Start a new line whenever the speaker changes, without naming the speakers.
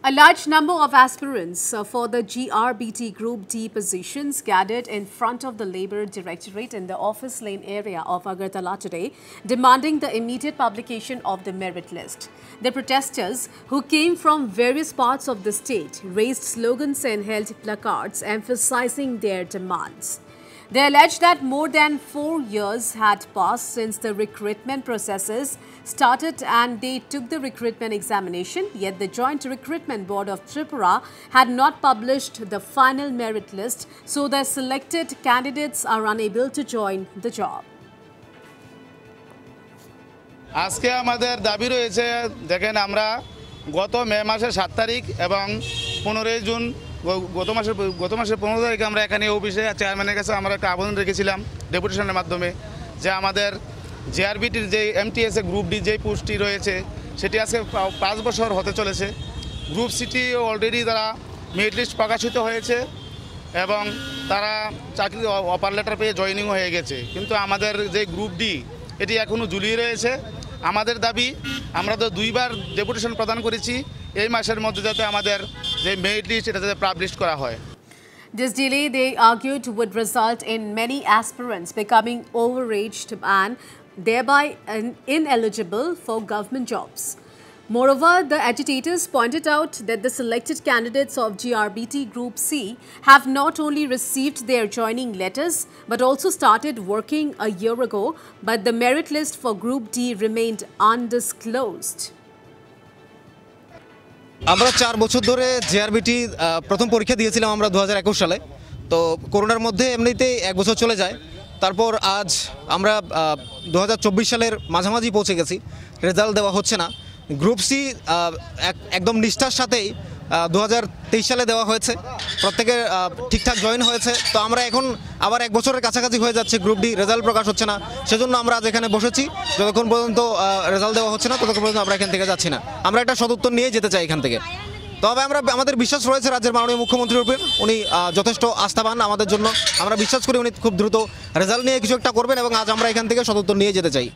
A large number of aspirants for the GRBT Group D positions gathered in front of the Labour Directorate in the Office Lane area of Agartala today, demanding the immediate publication of the merit list. The protesters, who came from various parts of the state, raised slogans and held placards emphasizing their demands. They alleged that more than 4 years had passed since the recruitment processes started and they took the recruitment examination, yet the Joint Recruitment Board of Tripura had not published the final merit list, so the selected candidates are unable to join the job.
আজকে আমাদের দাবি রয়েছে দেখেন আমরা গত মে মাসের 7 তারিখ এবং 15 জুন গত মাসের 15 তারিখে আমরা এখানে অফিসে চেয়ারম্যানের কাছে আমরা একটা আবেদন রেখেছিলাম ডেপুটেশনের মাধ্যমে যে আমাদের জিআরবিটির যে এমটিএস গ্রুপ ডি যে পোস্টটি রয়েছে সেটি আজকে 5 বছর হতে চলেছে। গ্রুপ সিটি অলরেডি তারা মেরিট লিস্ট প্রকাশিত হয়েছে এবং তারা চাকরি অফার লেটার পেয়ে জয়েনিং হয়ে গেছে, কিন্তু আমাদের যে গ্রুপ ডি এটি এখনও ঝুলিয়ে রয়েছে। আমাদের দাবি আমরা তো 2বার ডেপুটেশন প্রদান করেছি, এই মাসের মধ্যে যাতে আমাদের যে মেরিট লিস্ট এটা যাতে পাবলিশ করা হয়।
This delay, they argued, would result in many aspirants becoming overaged and thereby ineligible for government jobs. Moreover, the agitators pointed out that the selected candidates of GRBT Group C have not only received their joining letters but also started working a year ago, but the merit list for Group D remained undisclosed.
আমরা 4 বছর ধরে GRBT প্রথম পরীক্ষা দিয়েছিলাম আমরা 2021 সালে। তো করোনার মধ্যে এমনিতেই 1 বছর চলে যায়। তারপর আজ আমরা 2024 সালের মাঝামাঝি পৌঁছে গেছি, রেজাল্ট দেওয়া হচ্ছে না। গ্রুপ সি একদম নিষ্ঠার সাথেই 2023 সালে দেওয়া হয়েছে, প্রত্যেকের ঠিকঠাক জয়েন হয়েছে। তো আমরা এখন আবার 1 বছরের কাছাকাছি হয়ে যাচ্ছে, গ্রুপ ডি রেজাল্ট প্রকাশ হচ্ছে না। সেজন্য আমরা আজ এখানে বসেছি, যতক্ষণ পর্যন্ত রেজাল্ট দেওয়া হচ্ছে না ততক্ষণ পর্যন্ত আমরা এখান থেকে যাচ্ছি না। আমরা একটা সদুত্তর নিয়ে যেতে চাই এখান থেকে। তবে আমাদের বিশ্বাস রয়েছে রাজ্যের মাননীয় মুখ্যমন্ত্রীর উপর, উনি যথেষ্ট আস্থাবান আমাদের জন্য। আমরা বিশ্বাস করি উনি খুব দ্রুত রেজাল্ট নিয়ে কিছু একটা করবেন এবং আজ আমরা এখান থেকে সদুত্তর নিয়ে যেতে চাই।